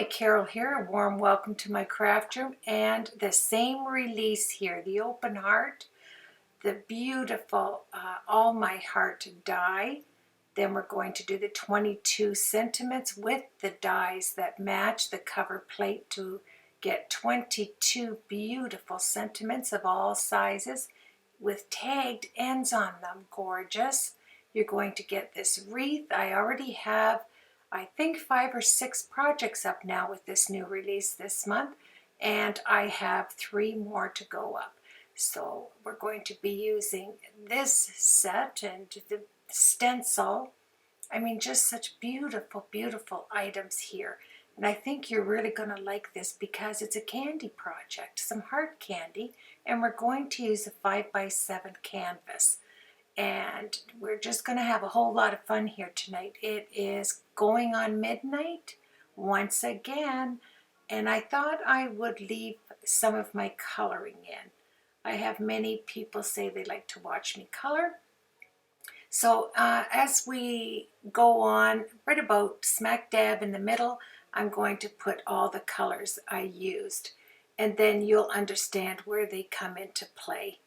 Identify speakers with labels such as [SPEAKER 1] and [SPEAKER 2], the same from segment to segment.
[SPEAKER 1] Hi, Carol here. A warm welcome to my craft room and the same release here, the open heart, the beautiful all my heart die. Then we're going to do the 22 sentiments with the dies that match the cover plate to get 22 beautiful sentiments of all sizes with tagged ends on them. Gorgeous. You're going to get this wreath. I already have I think 5 or 6 projects up now with this new release this month, and I have 3 more to go up. So we're going to be using this set and the stencil. I mean, just such beautiful, beautiful items here. And I think you're really going to like this because it's a candy project, some hard candy, and we're going to use a 5x7 canvas. And we're just going to have a whole lot of fun here tonight. It is going on midnight once again, and I thought I would leave some of my coloring in. I have many people say they like to watch me color. So as we go on, right about smack dab in the middle, I'm going to put all the colors I used, and then you'll understand where they come into play.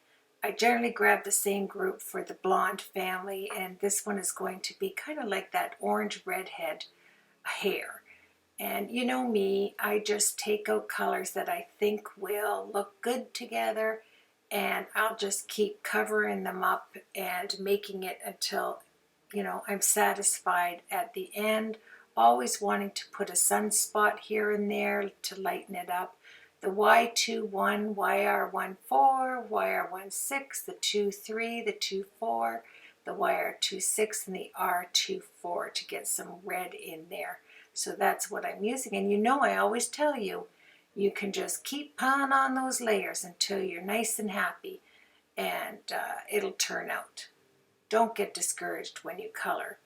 [SPEAKER 1] I generally grab the same group for the blonde family, and this one is going to be kind of like that orange redhead hair. And you know me, I just take out colors that I think will look good together, and I'll just keep covering them up and making it until, I'm satisfied at the end, always wanting to put a sunspot here and there to lighten it up. The Y21, YR14, YR16, the 23, the 24, the YR26, and the R24 to get some red in there. So that's what I'm using. And I always tell you, you can just keep piling on those layers until you're nice and happy, and it'll turn out. Don't get discouraged when you color.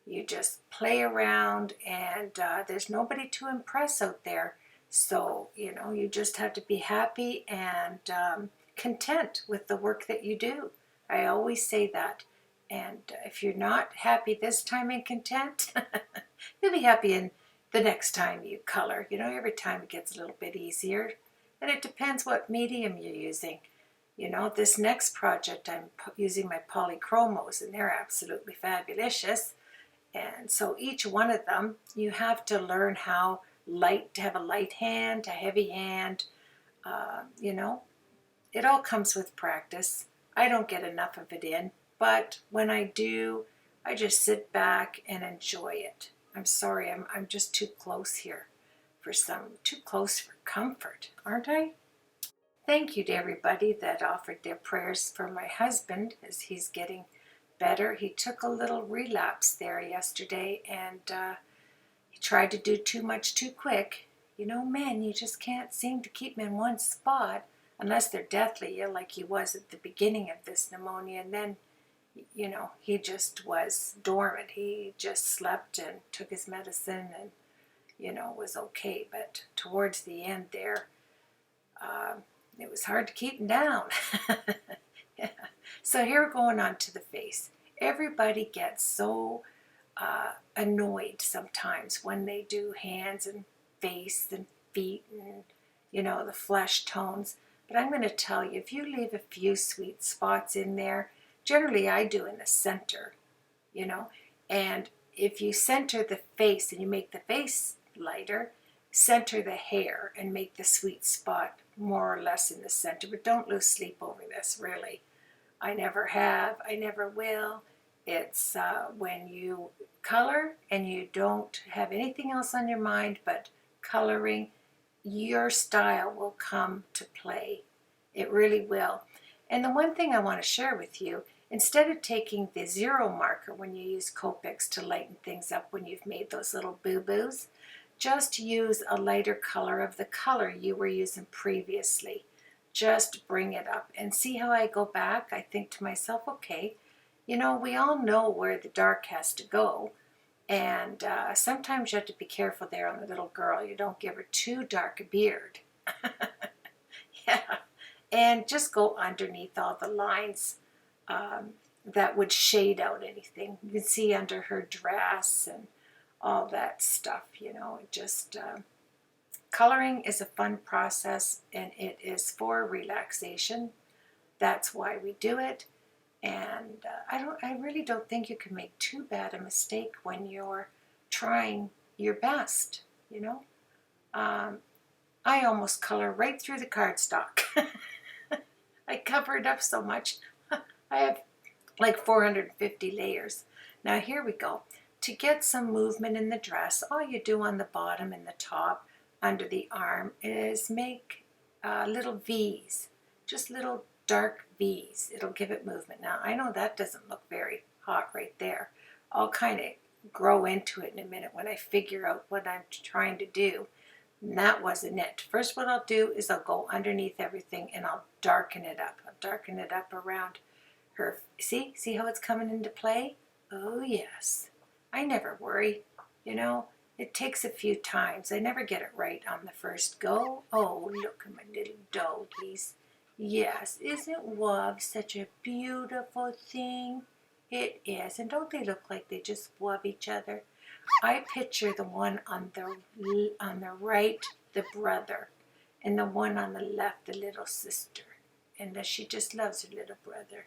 [SPEAKER 1] You just play around, and there's nobody to impress out there. So, you just have to be happy and content with the work that you do. I always say that. And if you're not happy this time and content, you'll be happy in the next time you color. Every time it gets a little bit easier. And it depends what medium you're using. This next project, I'm using my polychromos, and they're absolutely fabulous. And so each one of them, you have to learn how to have a light hand, a heavy hand. It all comes with practice. I don't get enough of it in, but when I do, I just sit back and enjoy it. I'm sorry, I'm just too close here too close for comfort, aren't I? Thank you to everybody that offered their prayers for my husband as he's getting better. He took a little relapse there yesterday, and he tried to do too much too quick. Men, you just can't seem to keep them in one spot unless they're deathly ill like he was at the beginning of this pneumonia. And then, he just was dormant. He just slept and took his medicine and, was okay. But towards the end there, it was hard to keep him down. Yeah. So here we're going on to the face. Everybody gets so annoyed sometimes when they do hands and face and feet and, the flesh tones. But I'm going to tell you, if you leave a few sweet spots in there, generally I do in the center, and if you center the face and you make the face lighter, center the hair and make the sweet spot more or less in the center. But don't lose sleep over this, really. I never have, I never will. It's when you color and you don't have anything else on your mind but coloring, your style will come to play. It really will. And the one thing I want to share with you, instead of taking the 0 marker when you use Copics to lighten things up when you've made those little boo-boos, just use a lighter color of the color you were using previously. Just bring it up and see how I go back. I think to myself, okay, we all know where the dark has to go. And sometimes you have to be careful there on the little girl. You don't give her too dark a beard. Yeah. And just go underneath all the lines that would shade out anything. You can see under her dress and all that stuff, it just Coloring is a fun process, and it is for relaxation. That's why we do it. And I really don't think you can make too bad a mistake when you're trying your best, you know. I almost color right through the cardstock. I cover it up so much. I have like 450 layers. Now here we go. To get some movement in the dress, all you do on the bottom and the top under the arm is make little V's, just little dark V's. It'll give it movement. Now I know that doesn't look very hot right there. I'll kind of grow into it in a minute when I figure out what I'm trying to do. And that wasn't it. First what I'll do is I'll go underneath everything and I'll darken it up. I'll darken it up around her. See how it's coming into play? Oh yes. I never worry. You know, it takes a few times. I never get it right on the first go. Oh, look at my little doggies. Yes, isn't love such a beautiful thing? It is. And don't they look like they just love each other? I picture the one on the right, the brother, and the one on the left, the little sister. And she just loves her little brother.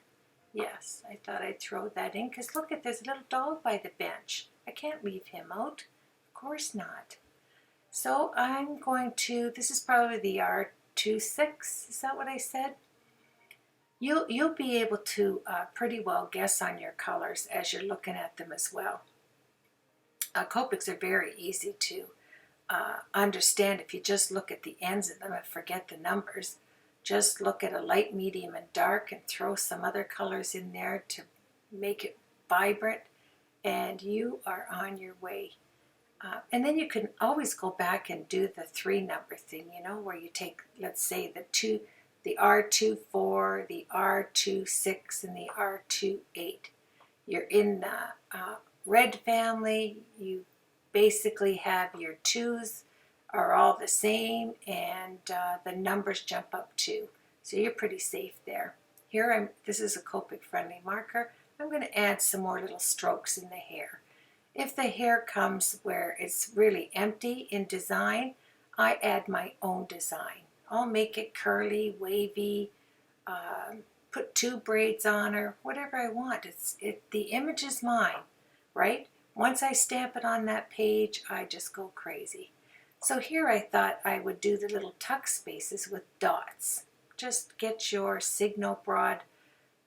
[SPEAKER 1] Yes, I thought I'd throw that in because look at this little dog by the bench. I can't leave him out. Of course not. So I'm going to, this is probably the R26, is that what I said? You'll be able to pretty well guess on your colors as you're looking at them as well. Copics are very easy to understand if you just look at the ends of them and forget the numbers. Just look at a light, medium, and dark and throw some other colors in there to make it vibrant, and you are on your way. And then you can always go back and do the 3-number thing, you know, where you take, let's say, the R24, the R26, and the R28. You're in the red family. You basically have your 2s are all the same, and the numbers jump up too. So you're pretty safe there. Here, this is a Copic friendly marker. I'm going to add some more little strokes in the hair. If the hair comes where it's really empty in design, I add my own design. I'll make it curly, wavy, put 2 braids on her, whatever I want. The image is mine, right? Once I stamp it on that page, I just go crazy. So here I thought I would do the little tuck spaces with dots. Just get your Signo broad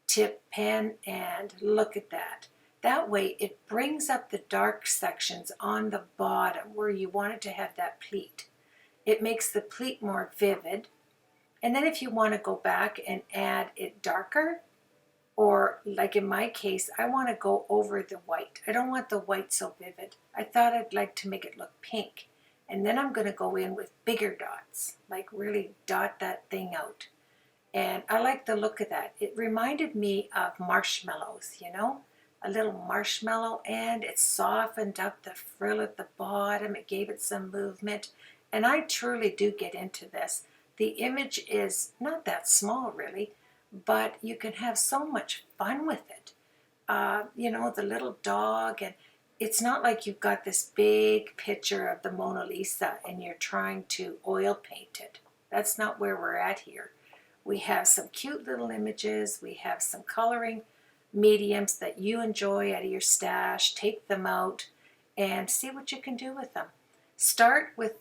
[SPEAKER 1] tip pen and look at that. That way it brings up the dark sections on the bottom where you wanted to have that pleat. It makes the pleat more vivid. And then if you want to go back and add it darker, or like in my case, I want to go over the white. I don't want the white so vivid. I thought I'd like to make it look pink. And then I'm going to go in with bigger dots, like really dot that thing out. And I like the look of that. It reminded me of marshmallows, you know, a little marshmallow, and it softened up the frill at the bottom. It gave it some movement. And I truly do get into this. The image is not that small really, but you can have so much fun with it. You know, the little dog, and it's not like you've got this big picture of the Mona Lisa and you're trying to oil paint it. That's not where we're at here. We have some cute little images. We have some coloring mediums that you enjoy out of your stash. Take them out and see what you can do with them. Start with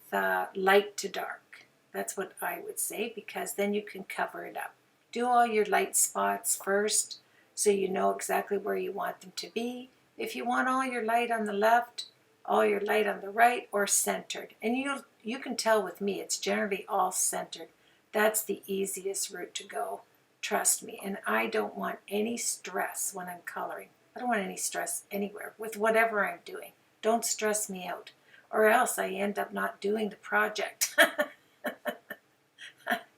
[SPEAKER 1] light to dark. That's what I would say, because then you can cover it up. Do all your light spots first so you know exactly where you want them to be. If you want all your light on the left, all your light on the right, or centered. And you can tell with me, it's generally all centered. That's the easiest route to go. Trust me. And I don't want any stress when I'm coloring. I don't want any stress anywhere with whatever I'm doing. Don't stress me out, or else I end up not doing the project.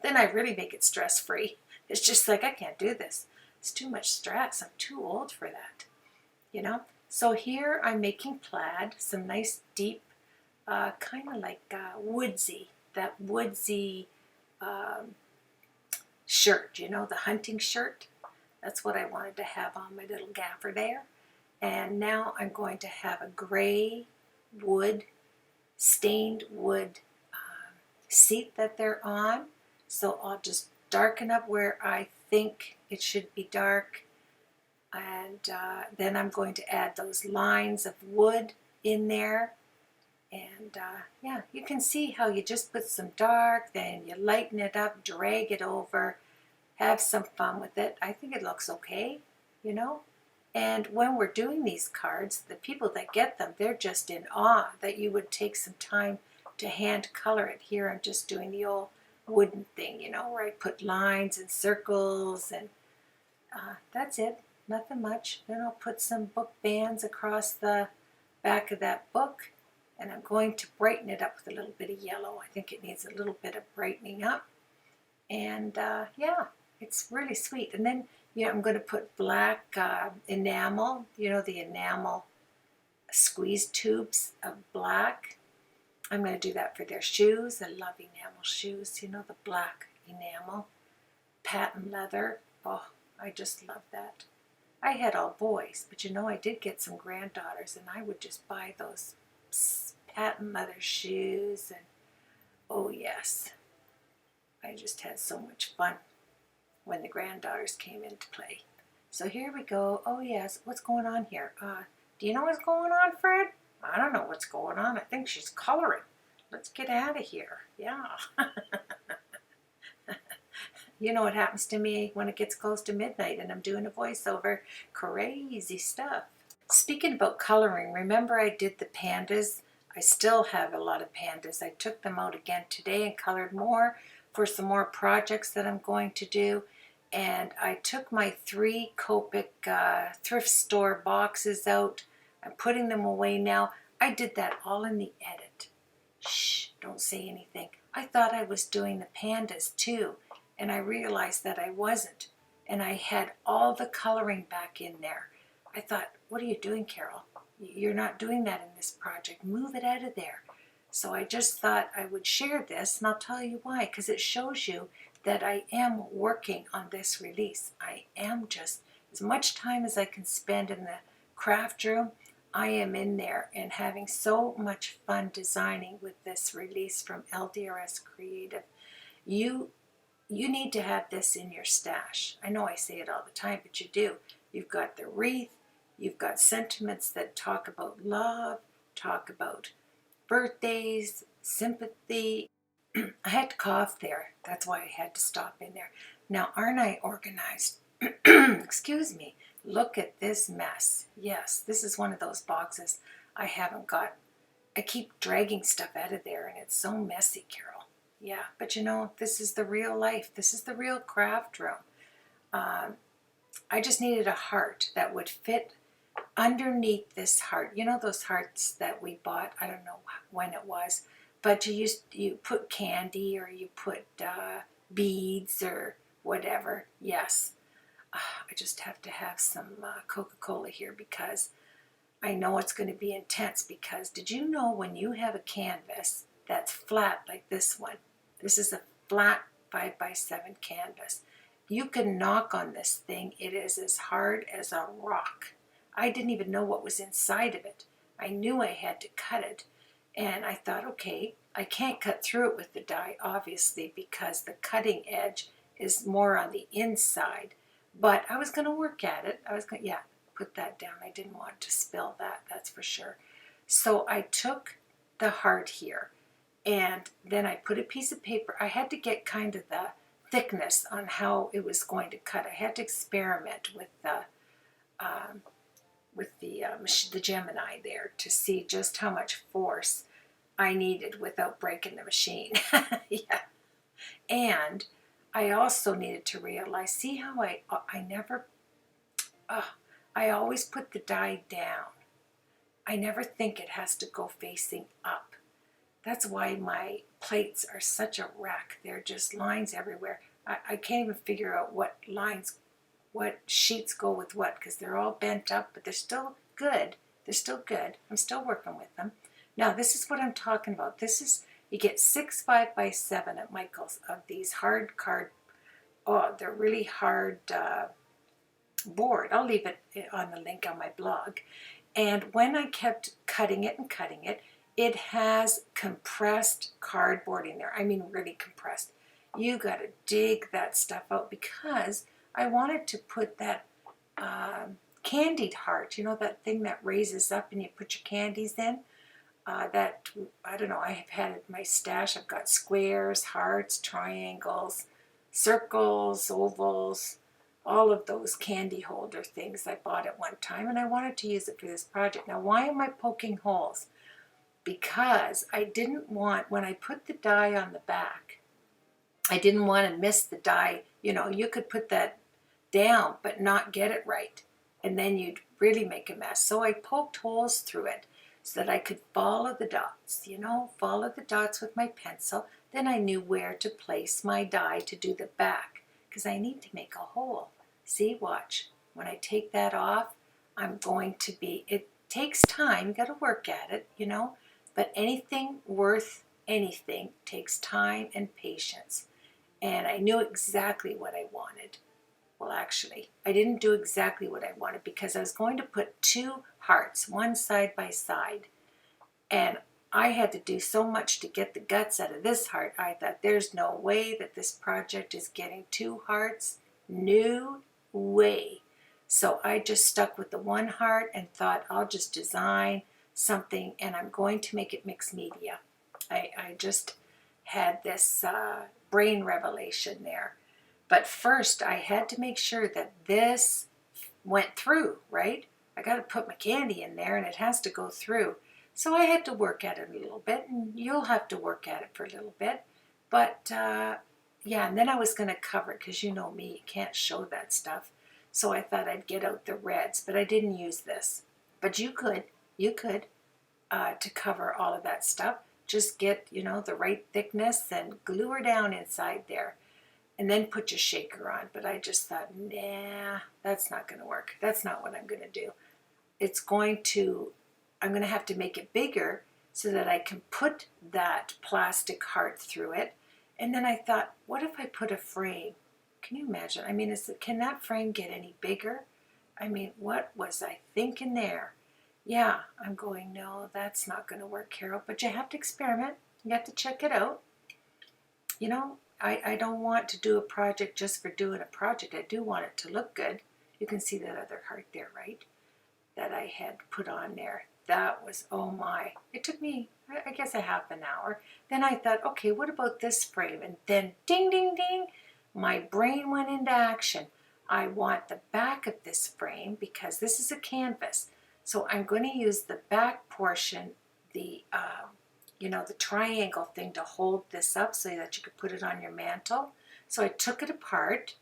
[SPEAKER 1] Then I really make it stress-free. It's just like, I can't do this. It's too much stress. I'm too old for that. You know? So here I'm making plaid, some nice deep, kind of like woodsy, that woodsy shirt, you know, the hunting shirt. That's what I wanted to have on my little gaffer there. And now I'm going to have a gray wood, stained wood seat that they're on. So I'll just darken up where I think it should be dark. And then I'm going to add those lines of wood in there. And yeah, you can see how you just put some dark, then you lighten it up, drag it over, have some fun with it. I think it looks okay, you know. And when we're doing these cards, the people that get them, they're just in awe that you would take some time to hand color it. Here I'm just doing the old wooden thing, you know, where I put lines and circles, and that's it, nothing much. Then I'll put some book bands across the back of that book, and I'm going to brighten it up with a little bit of yellow. I think it needs a little bit of brightening up. And yeah, it's really sweet. And then, you know, I'm going to put black enamel, you know, the enamel squeeze tubes of black. I'm going to do that for their shoes. I love enamel shoes, you know, the black enamel, patent leather. Oh, I just love that. I had all boys, but you know, I did get some granddaughters, and I would just buy those patent leather shoes, and oh yes, I just had so much fun when the granddaughters came into play. So here we go. Oh yes, what's going on here? Do you know what's going on, Fred? I don't know what's going on. I think she's coloring. Let's get out of here. Yeah. You know what happens to me when it gets close to midnight and I'm doing a voiceover? Crazy stuff. Speaking about coloring, remember I did the pandas? I still have a lot of pandas. I took them out again today and colored more for some more projects that I'm going to do. And I took my 3 Copic thrift store boxes out. I'm putting them away now. I did that all in the edit. Shh, don't say anything. I thought I was doing the pandas too, and I realized that I wasn't. And I had all the coloring back in there. I thought, what are you doing, Carol? You're not doing that in this project. Move it out of there. So I just thought I would share this, and I'll tell you why, because it shows you that I am working on this release. I am just, as much time as I can spend in the craft room, I am in there and having so much fun designing with this release from LDRS Creative. You need to have this in your stash. I know I say it all the time, but you do. You've got the wreath, you've got sentiments that talk about love, talk about birthdays, sympathy. I had to cough there. That's why I had to stop in there. Now, aren't I organized? Excuse me. Look at this mess. Yes, this is one of those boxes I haven't got. I keep dragging stuff out of there, and it's so messy, Carol. Yeah, but you know, this is the real life. This is the real craft room. I just needed a heart that would fit underneath this heart. You know those hearts that we bought? I don't know when it was, but you put candy or you put beads or whatever. Yes, I just have to have some Coca-Cola here because I know it's going to be intense. Because did you know when you have a canvas that's flat like this one, this is a flat 5x7 canvas, you can knock on this thing. It is as hard as a rock. I didn't even know what was inside of it. I knew I had to cut it, and I thought, okay, I can't cut through it with the die, obviously, because the cutting edge is more on the inside. But I was going to work at it. I was going to, yeah, put that down. I didn't want to spill that, that's for sure. So I took the heart here, and then I put a piece of paper. I had to get kind of the thickness on how it was going to cut. I had to experiment with the Gemini there to see just how much force I needed without breaking the machine. Yeah. And I also needed to realize, see how I always put the die down. I never think it has to go facing up. That's why my plates are such a wreck. They're just lines everywhere. I can't even figure out what sheets go with what, because they're all bent up, but they're still good. They're still good. I'm still working with them. Now, this is what I'm talking about. This is, you get 6 5x7 at Michael's of these hard card. Oh, they're really hard board. I'll leave it on the link on my blog. And when I kept cutting it and cutting it, it has compressed cardboard in there. I mean, really compressed. You got to dig that stuff out because I wanted to put that candied heart, you know, that thing that raises up and you put your candies in. That, I don't know, I have had it in my stash. I've got squares, hearts, triangles, circles, ovals, all of those candy holder things I bought at one time, and I wanted to use it for this project. Now, why am I poking holes? Because I didn't want, when I put the die on the back, I didn't want to miss the die. You know, you could put that down but not get it right, and then you'd really make a mess. So I poked holes through it so that I could follow the dots, you know, follow the dots with my pencil. Then I knew where to place my die to do the back, because I need to make a hole. See, watch. When I take that off, I'm going to be, it takes time, you got to work at it, you know, but anything worth anything takes time and patience. And I knew exactly what I wanted. Well, actually, I didn't do exactly what I wanted because I was going to put two hearts, one side by side. And I had to do so much to get the guts out of this heart. I thought, there's no way that this project is getting two hearts. No way. So I just stuck with the one heart and thought, I'll just design something and I'm going to make it mixed media. I just had this brain revelation there. But first, I had to make sure that this went through, right? I got to put my candy in there and it has to go through. So I had to work at it a little bit, and you'll have to work at it for a little bit. But yeah, and then I was going to cover it because you know me, you can't show that stuff. So I thought I'd get out the reds, but I didn't use this. But you could to cover all of that stuff. Just get, you know, the right thickness and glue her down inside there. And then put your shaker on. But I just thought, nah, that's not going to work. That's not what I'm going to do. I'm going to have to make it bigger so that I can put that plastic heart through it. And then I thought, what if I put a frame? Can you imagine? I mean, can that frame get any bigger? I mean, what was I thinking there? Yeah, I'm going, no, that's not going to work, Carol. But you have to experiment. You have to check it out. You know, I don't want to do a project just for doing a project. I do want it to look good. You can see that other heart there, right? That I had put on there. That was, oh my. It took me, I guess, a half an hour. Then I thought, okay, what about this frame? And then ding, ding, ding, my brain went into action. I want the back of this frame because this is a canvas. So I'm going to use the back portion, the you know, the triangle thing to hold this up so that you could put it on your mantle. So I took it apart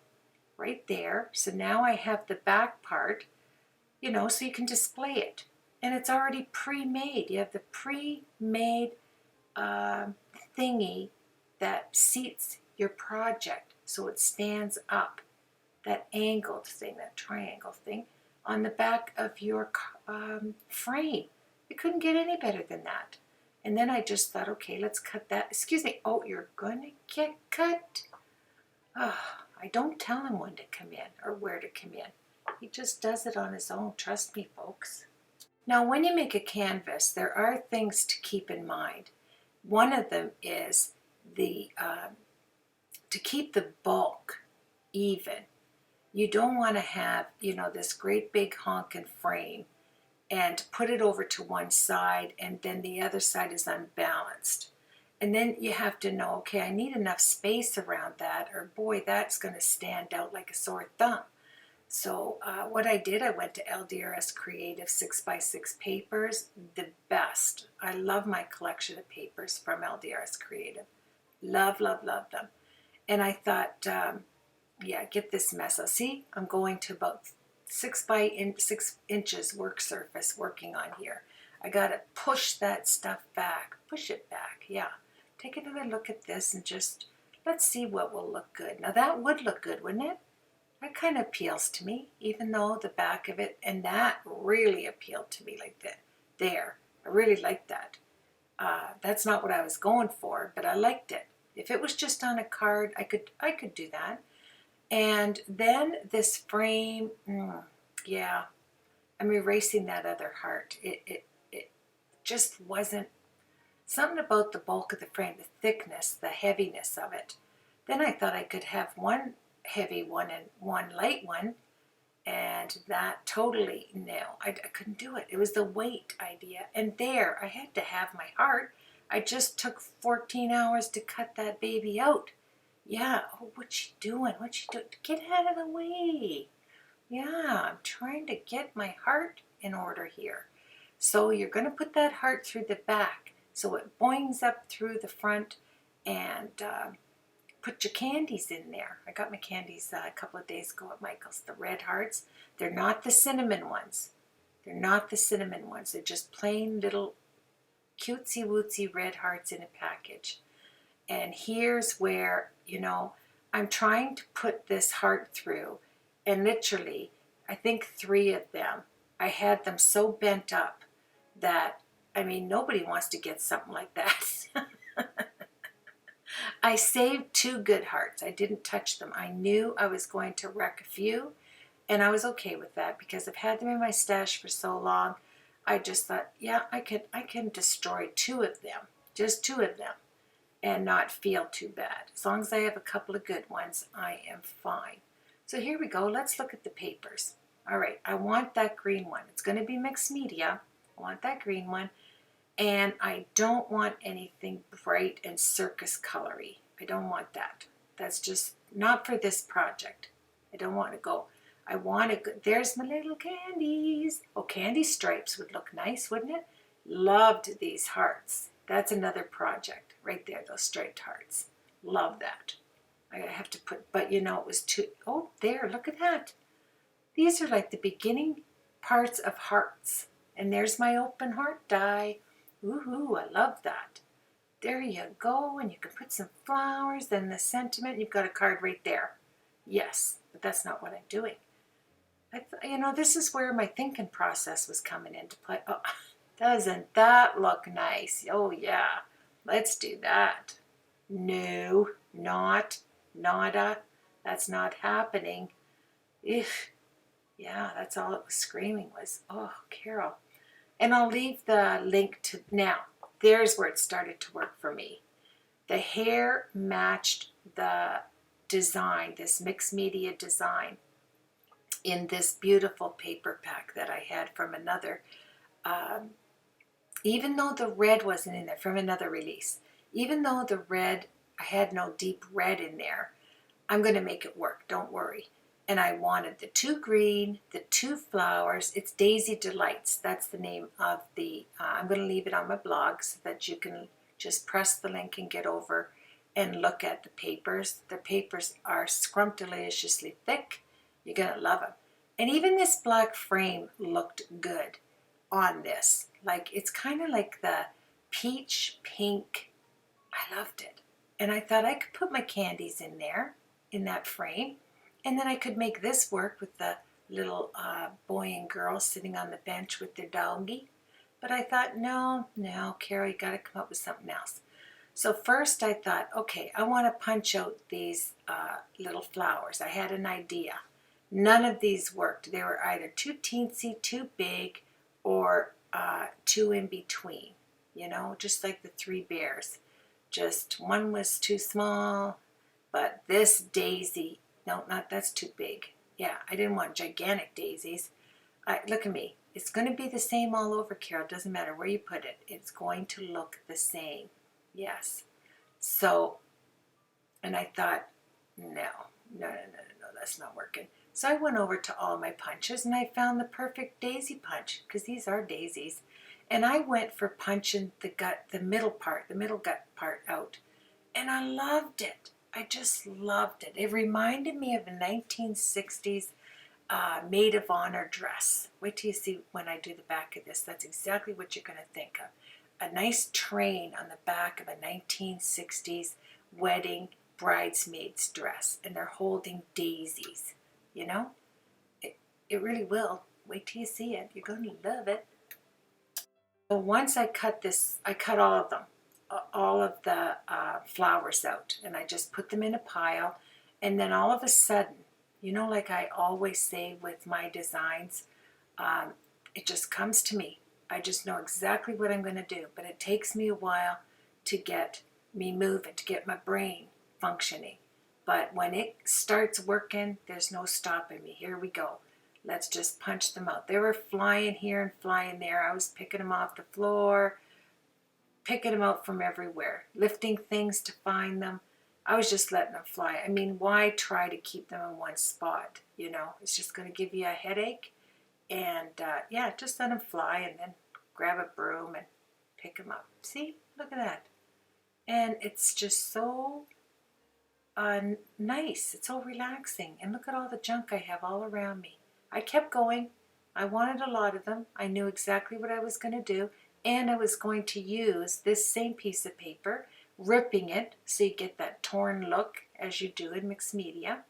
[SPEAKER 1] right there. So now I have the back part, you know, so you can display it. And it's already pre-made. You have the pre-made thingy that seats your project so it stands up. That angled thing, that triangle thing, on the back of your frame. You couldn't get any better than that. And then I just thought, okay, let's cut that. Excuse me. Oh, you're going to get cut? Oh, I don't tell him when to come in or where to come in. He just does it on his own. Trust me, folks. Now, when you make a canvas, there are things to keep in mind. One of them is to keep the bulk even. You don't want to have, you know, this great big honking frame and put it over to one side and then the other side is unbalanced. And then you have to know, okay, I need enough space around that or boy, that's going to stand out like a sore thumb. So what I did, I went to LDRS Creative 6x6 papers, the best. I love my collection of papers from LDRS Creative. Love, love, love them. And I thought, yeah, get this mess out. See, I'm going to about 6 inches work surface working on here. I got to push that stuff back. Push it back, yeah. Take another look at this and just, let's see what will look good. Now that would look good, wouldn't it? That kind of appeals to me, even though the back of it, and that really appealed to me like that. There, I really liked that. That's not what I was going for, but I liked it. If it was just on a card, I could do that. And then this frame, yeah, I'm erasing that other heart. It just wasn't, Something about the bulk of the frame, the thickness, the heaviness of it. Then I thought I could have one heavy one and one light one, and that totally, no, I couldn't do it. It was the weight idea. And there, I had to have my heart. I just took 14 hours to cut that baby out. Yeah, oh, what's she doing? What's she doing? Get out of the way. Yeah, I'm trying to get my heart in order here. So you're going to put that heart through the back so it boings up through the front, and put your candies in there. I got my candies a couple of days ago at Michael's, the red hearts. They're not the cinnamon ones. They're not the cinnamon ones. They're just plain little cutesy wootsy red hearts in a package. And here's where, I'm trying to put this heart through, and literally, I think 3 of them, I had them so bent up that, nobody wants to get something like that. I saved 2 good hearts. I didn't touch them. I knew I was going to wreck a few, and I was okay with that because I've had them in my stash for so long. I just thought, yeah, I can destroy 2 of them, just 2 of them, and not feel too bad. As long as I have a couple of good ones, I am fine. So here we go. Let's look at the papers. All right, I want that green one. It's going to be mixed media. I want that green one. And I don't want anything bright and circus colory. I don't want that. That's just not for this project. I don't want to go. I want to go. There's my little candies. Oh, candy stripes would look nice, wouldn't it? Loved these hearts. That's another project right there, those striped hearts. Love that. I have to put, but it was too, oh, there, look at that. These are like the beginning parts of hearts. And there's my open heart die. Woohoo, I love that. There you go, and you can put some flowers, then the sentiment, you've got a card right there. Yes, but that's not what I'm doing. This is where my thinking process was coming into play. Oh, doesn't that look nice? Oh, yeah, let's do that. No, nada, that's not happening. Ugh. Yeah, that's all it was screaming was, oh, Carol. And I'll leave the link to, now, there's where it started to work for me. The hair matched the design, this mixed media design, in this beautiful paper pack that I had from another, even though the red wasn't in there, from another release. Even though the red, I had no deep red in there, I'm going to make it work, don't worry. And I wanted the 2 green, the 2 flowers. It's Daisy Delights. That's the name of the, I'm going to leave it on my blog so that you can just press the link and get over and look at the papers. The papers are scrumptiously thick. You're going to love them. And even this black frame looked good on this. Like, it's kind of like the peach pink. I loved it. And I thought I could put my candies in there, in that frame. And then I could make this work with the little boy and girl sitting on the bench with their doggie. But I thought, no, Carol, you got to come up with something else. So first I thought, okay, I want to punch out these little flowers. I had an idea. None of these worked. They were either too teensy, too big, or too in between. Just like the 3 bears. Just one was too small, but this daisy, no, that's too big. Yeah, I didn't want gigantic daisies. Look at me. It's going to be the same all over, Carol. It doesn't matter where you put it. It's going to look the same. Yes. So, and I thought, no, that's not working. So I went over to all my punches and I found the perfect daisy punch, because these are daisies. And I went for punching the middle gut part out. And I loved it. I just loved it. It reminded me of a 1960s maid of honor dress. Wait till you see when I do the back of this. That's exactly what you're going to think of. A nice train on the back of a 1960s wedding bridesmaid's dress. And they're holding daisies. It really will. Wait till you see it. You're going to love it. So once I cut all of them. All of the flowers out, and I just put them in a pile, and then all of a sudden, like I always say with my designs, it just comes to me. I just know exactly what I'm going to do, but it takes me a while to get me moving, to get my brain functioning. But when it starts working, there's no stopping me. Here we go. Let's just punch them out. They were flying here and flying there. I was picking them off the floor, picking them out from everywhere, lifting things to find them. I was just letting them fly. I mean, why try to keep them in one spot? You know, it's just going to give you a headache. And yeah, just let them fly and then grab a broom and pick them up. See, look at that. And it's just so nice. It's so relaxing. And look at all the junk I have all around me. I kept going. I wanted a lot of them. I knew exactly what I was going to do. And I was going to use this same piece of paper, ripping it so you get that torn look as you do in mixed media.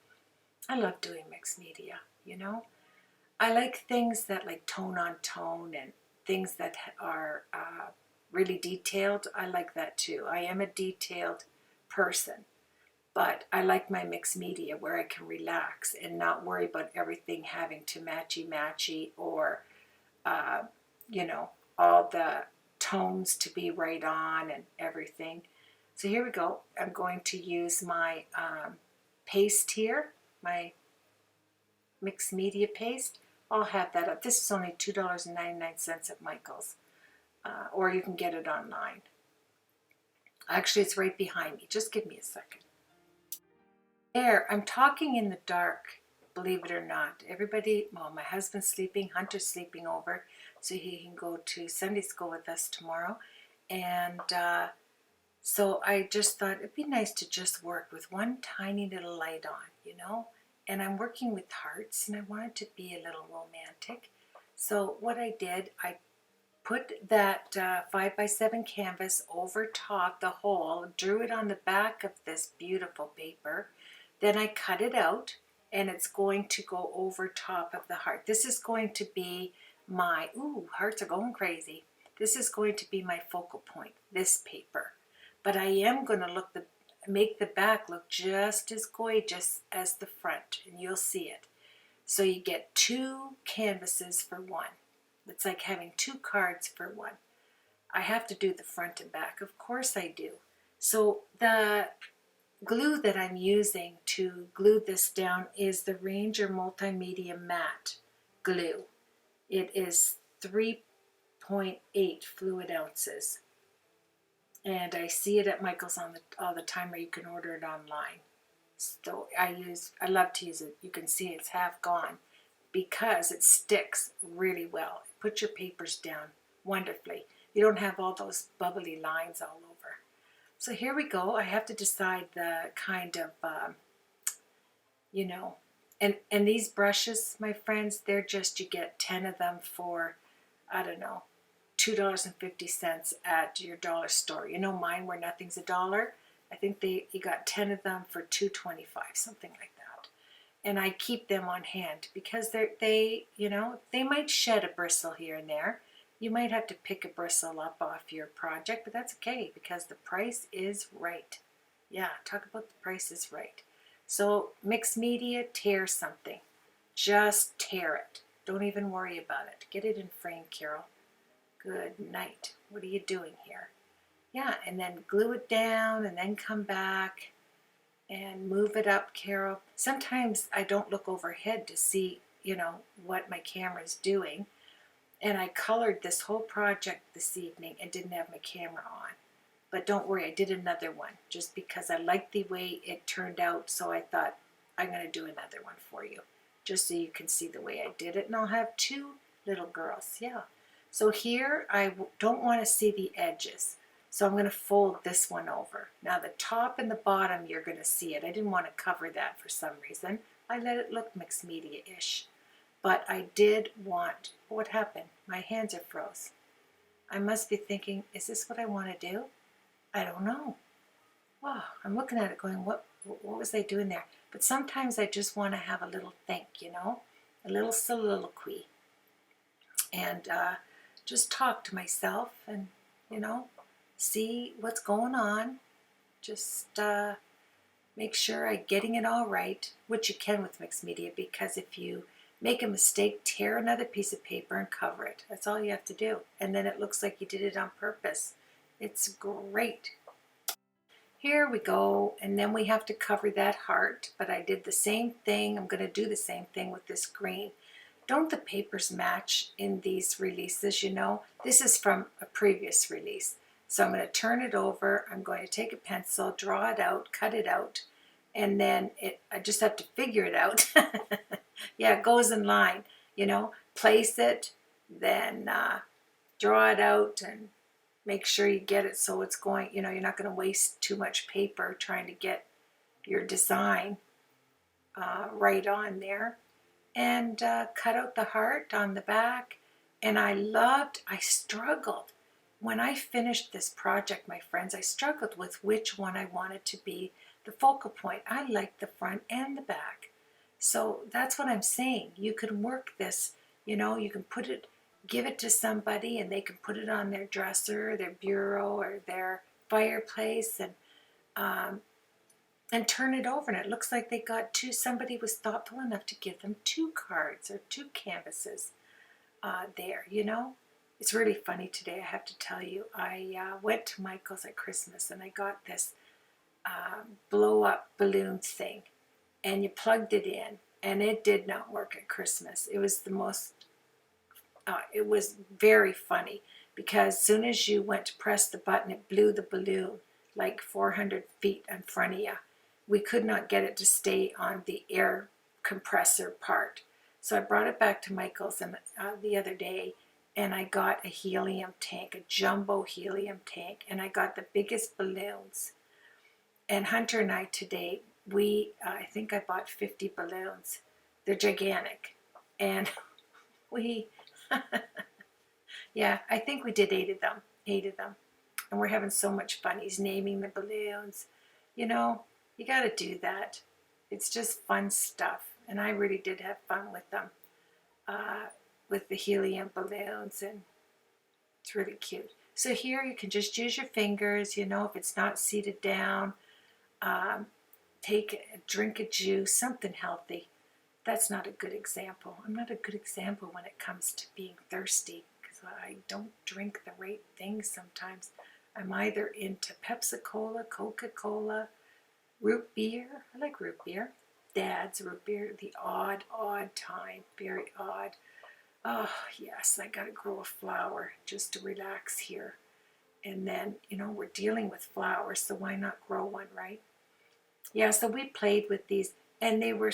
[SPEAKER 1] I love doing mixed media, you know. I like things that like tone on tone and things that are really detailed. I like that too. I am a detailed person. But I like my mixed media where I can relax and not worry about everything having to matchy-matchy or, you know, all the tones to be right on and everything. So here we go. I'm going to use my paste here, my mixed media paste. I'll have that up. This is only $2.99 at Michael's, or you can get it online. Actually, it's right behind me. Just give me a second. There, I'm talking in the dark, believe it or not. Everybody, well, my husband's sleeping, Hunter's sleeping over, so he can go to Sunday school with us tomorrow. And so I just thought it'd be nice to just work with one tiny little light on, you know? And I'm working with hearts, and I wanted to be a little romantic. So what I did, I put that 5x7 canvas over top the hole, drew it on the back of this beautiful paper. Then I cut it out, and it's going to go over top of the heart. This is going to be my, ooh, hearts are going crazy. This is going to be my focal point, this paper. But I am going to make the back look just as gorgeous as the front, and you'll see it. So you get two canvases for one. It's like having two cards for one. I have to do the front and back. Of course I do. So the glue that I'm using to glue this down is the Ranger Multimedia Matte glue. It is 3.8 fluid ounces. And I see it at Michael's all the time, or you can order it online. So I love to use it. You can see it's half gone because it sticks really well. Put your papers down wonderfully. You don't have all those bubbly lines all over. So here we go. I have to decide the kind of, you know, and these brushes, my friends, they're just, you get 10 of them for, I don't know, $2.50 at your dollar store. You know mine where nothing's $1? I think you got 10 of them for $2.25, something like that. And I keep them on hand because they might shed a bristle here and there. You might have to pick a bristle up off your project, but that's okay because the price is right. Yeah, talk about the price is right. So mixed media, tear something. Just tear it. Don't even worry about it. Get it in frame, Carol. Good night. What are you doing here? Yeah, and then glue it down and then come back and move it up, Carol. Sometimes I don't look overhead to see, you know, what my camera's doing. And I colored this whole project this evening and didn't have my camera on. But don't worry, I did another one just because I liked the way it turned out. So I thought, I'm going to do another one for you just so you can see the way I did it. And I'll have two little girls, yeah. So here, I don't want to see the edges. So I'm going to fold this one over. Now the top and the bottom, you're going to see it. I didn't want to cover that for some reason. I let it look mixed media-ish. But I did want, what happened? My hands are froze. I must be thinking, is this what I want to do? I don't know. Wow, I'm looking at it going, what was I doing there? But sometimes I just want to have a little think, you know, a little soliloquy. And just talk to myself and, you know, see what's going on. Just make sure I'm getting it all right, which you can with mixed media, because if you make a mistake, tear another piece of paper and cover it. That's all you have to do. And then it looks like you did it on purpose. It's great. Here we go, and then we have to cover that heart, but I did the same thing. I'm going to do the same thing with this green. Don't the papers match in these releases, you know? This is from a previous release. So I'm going to turn it over. I'm going to take a pencil, draw it out, cut it out, and then I just have to figure it out. Yeah, it goes in line, you know? Place it, then draw it out, and make sure you get it so it's going, you know, you're not going to waste too much paper trying to get your design right on there. And cut out the heart on the back. And I struggled. When I finished this project, my friends, I struggled with which one I wanted to be the focal point. I liked the front and the back. So that's what I'm saying. You can work this, you know, you can put it, give it to somebody and they can put it on their dresser, their bureau, or their fireplace, and turn it over, and it looks like they got somebody was thoughtful enough to give them 2 cards or 2 canvases there, you know. It's really funny today, I have to tell you. I went to Michael's at Christmas and I got this blow up balloon thing, and you plugged it in, and it did not work at Christmas. It was the most, it was very funny, because as soon as you went to press the button, it blew the balloon like 400 feet in front of you. We could not get it to stay on the air compressor part. So I brought it back to Michael's the other day, and I got a helium tank, a jumbo helium tank, and I got the biggest balloons. And Hunter and I today, I think I bought 50 balloons. They're gigantic. And we, yeah, I think we did 8 of them. And we're having so much fun. He's naming the balloons. You know, you got to do that. It's just fun stuff. And I really did have fun with them, with the helium balloons. And it's really cute. So here you can just use your fingers, you know, if it's not seated down. Drink a juice, something healthy. That's not a good example. I'm not a good example when it comes to being thirsty, because I don't drink the right things sometimes. I'm either into Pepsi-Cola, Coca-Cola, root beer. I like root beer. Dad's root beer, the odd time, very odd. Oh, yes, I got to grow a flower just to relax here. And then, you know, we're dealing with flowers, so why not grow one, right? Yeah, so we played with these, and they were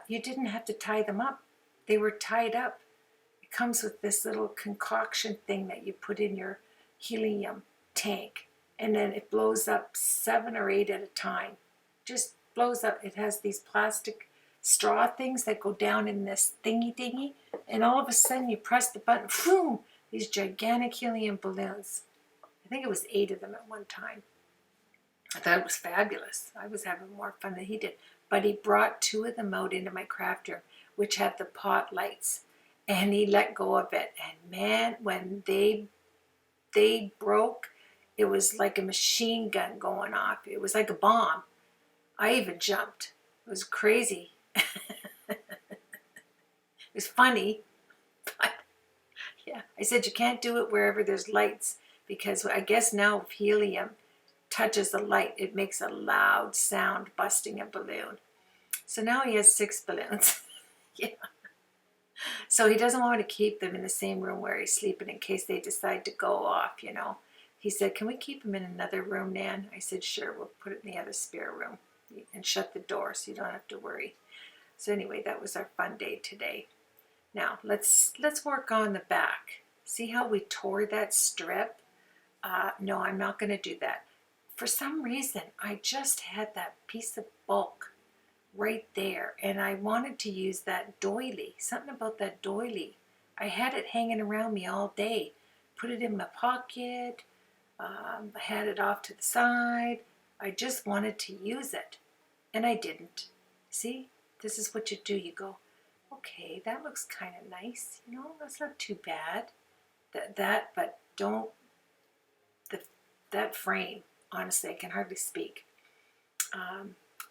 [SPEAKER 1] you didn't have to tie them up. They were tied up. It comes with this little concoction thing that you put in your helium tank, and then it blows up 7 or 8 at a time. Just blows up. It has these plastic straw things that go down in this thingy, and all of a sudden you press the button, boom, these gigantic helium balloons. I think it was 8 of them at one time. I thought it was fabulous. I was having more fun than he did. But he brought 2 of them out into my craft room, which had the pot lights, and he let go of it. And man, when they broke, it was like a machine gun going off. It was like a bomb. I even jumped. It was crazy. It was funny, but yeah. I said you can't do it wherever there's lights, because I guess now if helium touches the light, it makes a loud sound busting a balloon. So now he has 6 balloons. Yeah. So he doesn't want to keep them in the same room where he's sleeping in case they decide to go off, you know. He said, can we keep him in another room, Nan? I said, sure, we'll put it in the other spare room and shut the door so you don't have to worry. So anyway, that was our fun day today. Now, let's work on the back. See how we tore that strip? No, I'm not going to do that. For some reason, I just had that piece of bulk right there, and I wanted to use that doily. Something about that doily. I had it hanging around me all day. Put it in my pocket. I had it off to the side. I just wanted to use it, and I didn't. See, this is what you do. You go, okay, that looks kind of nice. You know, that's not too bad. But don't, that frame, honestly, I can hardly speak.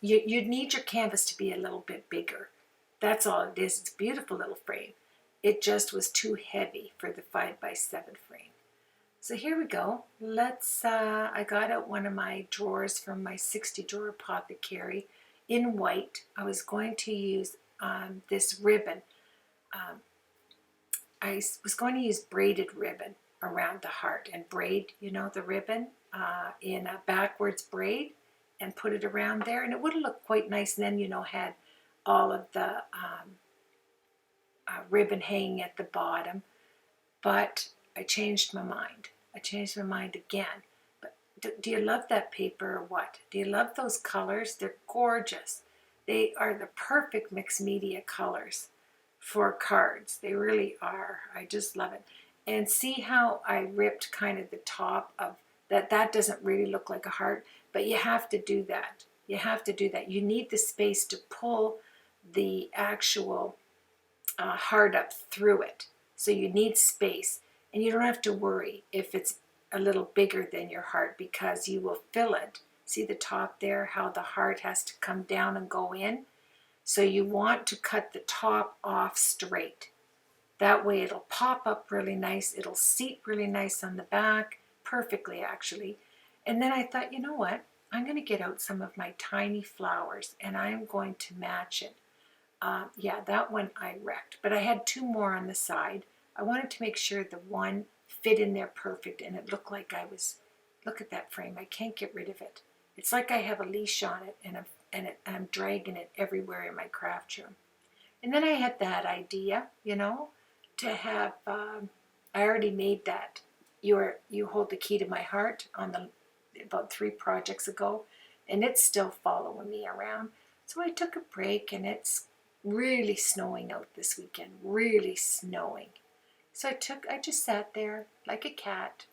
[SPEAKER 1] You'd need your canvas to be a little bit bigger. That's all it is. It's a beautiful little frame. It just was too heavy for the 5x7 frame. So here we go. Let's, I got out one of my drawers from my 60 drawer apothecary in white. I was going to use this ribbon. I was going to use braided ribbon around the heart and braid, you know, the ribbon in a backwards braid and put it around there. And it would have looked quite nice. And then, you know, had all of the ribbon hanging at the bottom. But I changed my mind. I changed my mind again. But do you love that paper or what? Do you love those colors? They're gorgeous. They are the perfect mixed media colors for cards. They really are. I just love it. And see how I ripped kind of the top of that. That doesn't really look like a heart, but you have to do that. You have to do that. You need the space to pull the actual heart up through it. So you need space, and you don't have to worry if it's a little bigger than your heart, because you will fill it. See the top there, how the heart has to come down and go in? So you want to cut the top off straight. That way it'll pop up really nice. It'll seat really nice on the back, perfectly actually. And then I thought, you know what? I'm going to get out some of my tiny flowers and I'm going to match it. Yeah, that one I wrecked, but I had two more on the side. I wanted to make sure the one fit in there perfect, and it looked like I was, look at that frame. I can't get rid of it. It's like I have a leash on it, and I'm dragging it everywhere in my craft room. And then I had that idea, you know, to have, I already made that. You Hold the Key to My Heart on about 3 projects ago, and it's still following me around. So I took a break, and it's really snowing out this weekend, really snowing. So I just sat there like a cat,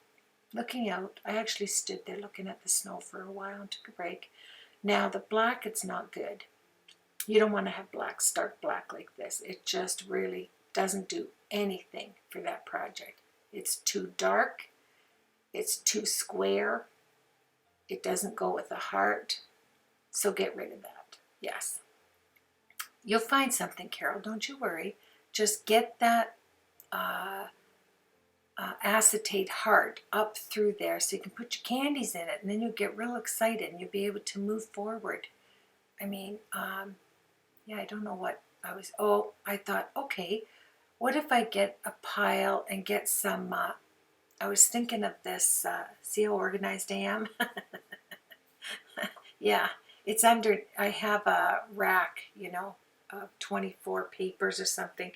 [SPEAKER 1] looking out. I actually stood there looking at the snow for a while and took a break. Now the black, it's not good. You don't want to have black, stark black like this. It just really doesn't do anything for that project. It's too dark. It's too square. It doesn't go with the heart. So get rid of that. Yes. You'll find something, Carol. Don't you worry. Just get that acetate heart up through there so you can put your candies in it, and then you'll get real excited and you'll be able to move forward. I mean, yeah, I don't know what I was, I thought, okay, what if I get a pile and get some, I was thinking of this, see how organized I am? Yeah, it's under, I have a rack, you know, of 24 papers or something,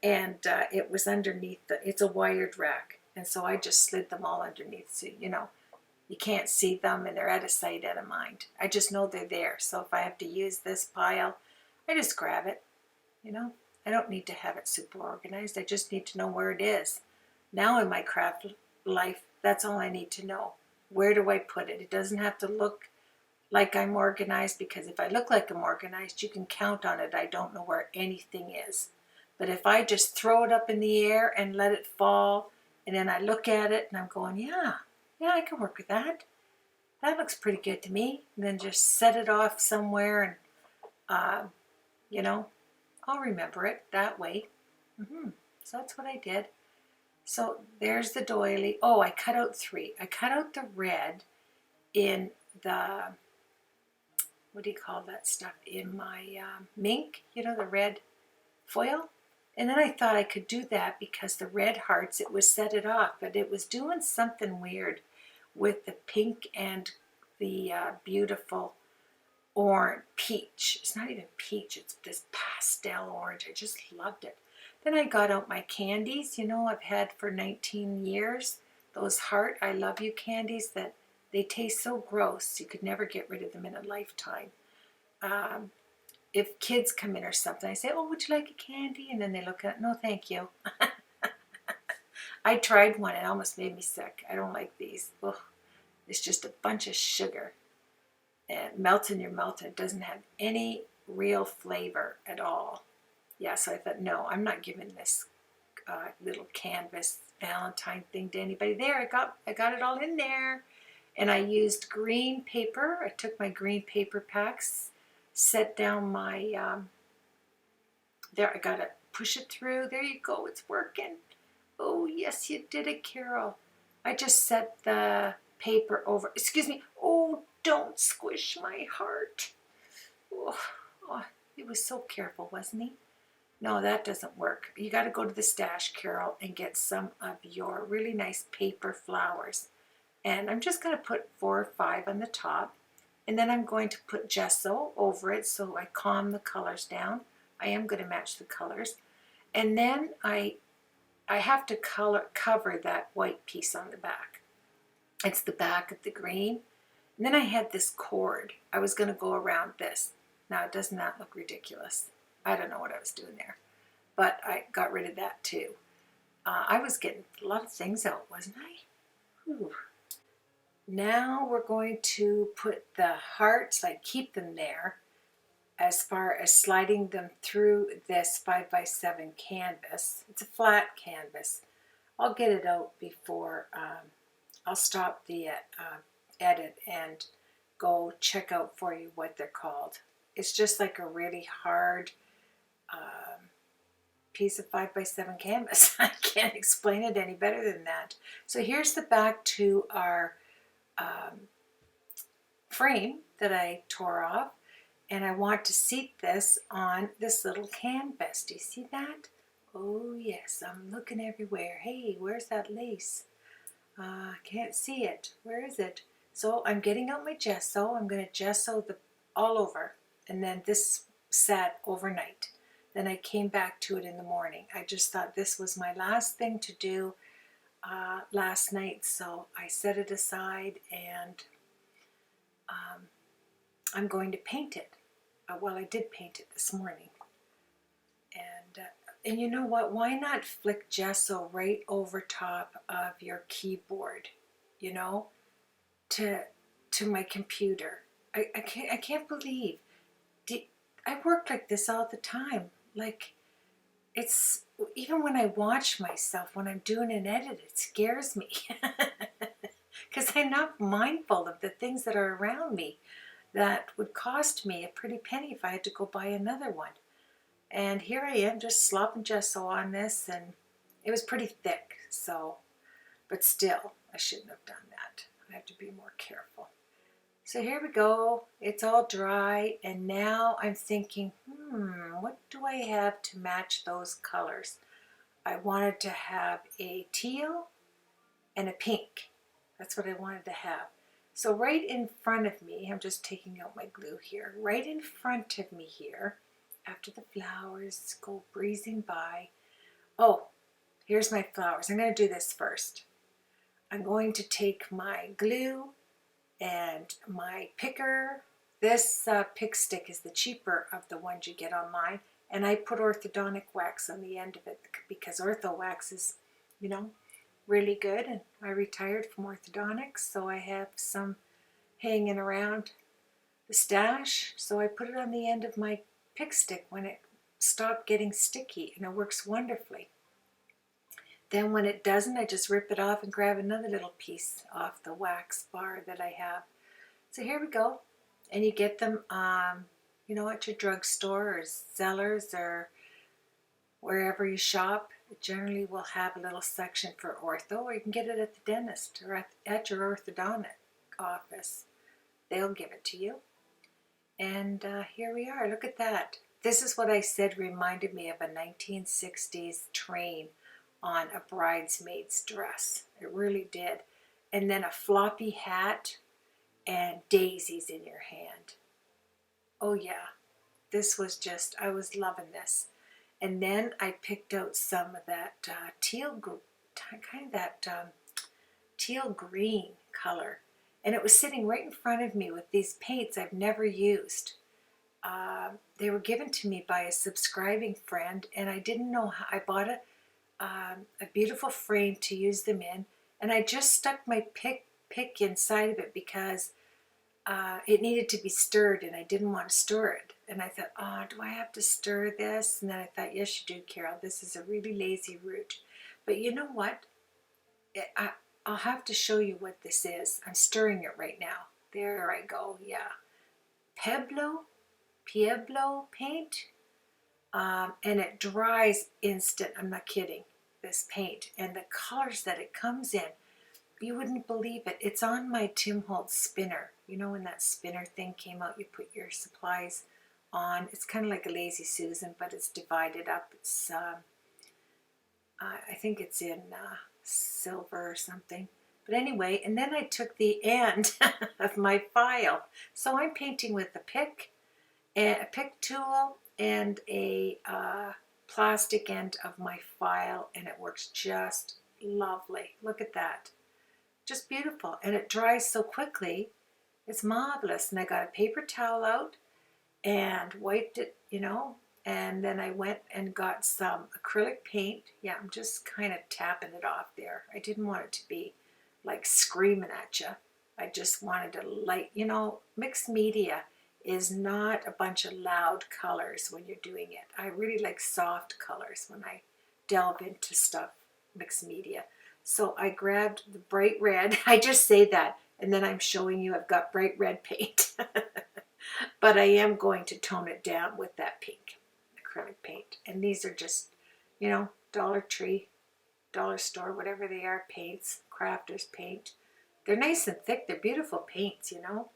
[SPEAKER 1] and it was underneath, it's a wired rack, and so I just slid them all underneath, so, you know, you can't see them, and they're out of sight, out of mind. I just know they're there, so if I have to use this pile, I just grab it, you know. I don't need to have it super organized. I just need to know where it is. Now in my craft life, that's all I need to know. Where do I put it? It doesn't have to look like I'm organized, because if I look like I'm organized, you can count on it. I don't know where anything is. But if I just throw it up in the air and let it fall, and then I look at it and I'm going, yeah, I can work with that. That looks pretty good to me. And then just set it off somewhere, and, you know, I'll remember it that way. So that's what I did. So there's the doily. Oh, I cut out 3. I cut out the red in the, what do you call that stuff, in my mink, you know, the red foil. And then I thought I could do that because the red hearts, it was set it off, but it was doing something weird with the pink and the beautiful orange, peach. It's not even peach, it's this pastel orange. I just loved it. Then I got out my candies, you know, I've had for 19 years. Those Heart I Love You candies that they taste so gross, you could never get rid of them in a lifetime. If kids come in or something, I say, oh, would you like a candy? And then they look at it, no, thank you. I tried one, it almost made me sick. I don't like these. Ugh. It's just a bunch of sugar. And it melts in your mouth, and it doesn't have any real flavor at all. Yeah, so I thought, no, I'm not giving this little canvas Valentine thing to anybody. There, I got it all in there. And I used green paper. I took my green paper packs, set down my There, I gotta push it through. There you go, it's working. Oh, yes, you did it, Carol. I just set the paper over. Excuse me. Oh, don't squish my heart. Oh, oh, he was so careful, wasn't he? No, that doesn't work. You got to go to the stash, Carol, and get some of your really nice paper flowers. And I'm just going to put 4 or 5 on the top. And then I'm going to put gesso over it so I calm the colors down. I am going to match the colors. And then I have to cover that white piece on the back. It's the back of the green. And then I had this cord. I was going to go around this. Now, doesn't that look ridiculous? I don't know what I was doing there. But I got rid of that too. I was getting a lot of things out, wasn't I? Whew. Now we're going to put the hearts, like keep them there, as far as sliding them through this 5x7 canvas. It's a flat canvas. I'll get it out before I'll stop the edit and go check out for you what they're called. It's just like a really hard piece of 5x7 canvas. I can't explain it any better than that. So here's the back to our frame that I tore off, and I want to seat this on this little canvas. Do you see that? Oh yes, I'm looking everywhere. Hey, where's that lace? Can't see it. Where is it? So I'm getting out my gesso. I'm going to gesso the all over, and then this sat overnight. Then I came back to it in the morning. I just thought this was my last thing to do last night, so I set it aside, and I'm going to paint it. Well, I did paint it this morning. And you know what? Why not flick gesso right over top of your keyboard, you know, to my computer? I can't believe. I work like this all the time. Like, it's, even when I watch myself, when I'm doing an edit, it scares me. Because I'm not mindful of the things that are around me that would cost me a pretty penny if I had to go buy another one. And here I am just slopping gesso on this, and it was pretty thick, so, but still, I shouldn't have done that. I have to be more careful. So here we go. It's all dry, and now I'm thinking, what do I have to match those colors? I wanted to have a teal and a pink. That's what I wanted to have. So right in front of me, I'm just taking out my glue here, right in front of me here, after the flowers go breezing by. Oh, here's my flowers. I'm going to do this first. I'm going to take my glue and my picker. This pick stick is the cheaper of the ones you get online, and I put orthodontic wax on the end of it because ortho wax is, you know, really good, and I retired from orthodontics, so I have some hanging around the stash, so I put it on the end of my pick stick when it stopped getting sticky, and it works wonderfully. Then when it doesn't, I just rip it off and grab another little piece off the wax bar that I have. So here we go. And you get them, you know, at your drugstore or Zellers or wherever you shop. It generally will have a little section for ortho, or you can get it at the dentist or at your orthodontic office. They'll give it to you. And here we are. Look at that. This is what I said reminded me of a 1960s train on a bridesmaid's dress. It really did. And then a floppy hat and daisies in your hand. Oh yeah, this was just, I was loving this. And then I picked out some of that teal green color. And it was sitting right in front of me with these paints I've never used. They were given to me by a subscribing friend, and I didn't know how. I bought a beautiful frame to use them in, and I just stuck my pick inside of it because it needed to be stirred, and I didn't want to stir it. And I thought, oh, do I have to stir this? And then I thought, yes, you do, Carol. This is a really lazy route. But you know what? I'll have to show you what this is. I'm stirring it right now. There I go, yeah. Pueblo paint. and it dries instant. I'm not kidding, this paint. And the colors that it comes in, you wouldn't believe it. It's on my Tim Holtz spinner. You know when that spinner thing came out, you put your supplies on. It's kind of like a Lazy Susan, but it's divided up. It's I think it's in silver or something. But anyway, and then I took the end of my file. So I'm painting with a pick tool and a plastic end of my file, and it works just lovely. Look at that. Just beautiful. And it dries so quickly. It's marvelous. And I got a paper towel out and wiped it, you know, and then I went and got some acrylic paint. Yeah, I'm just kind of tapping it off there. I didn't want it to be like screaming at you. I just wanted to light, you know, mixed media is not a bunch of loud colors when you're doing it. I really like soft colors when I delve into stuff, mixed media. So I grabbed the bright red. I just say that, and then I'm showing you I've got bright red paint. But I am going to tone it down with that pink acrylic paint. And these are just, you know, Dollar Tree, Dollar Store, whatever they are, paints, crafters paint. They're nice and thick. They're beautiful paints, you know.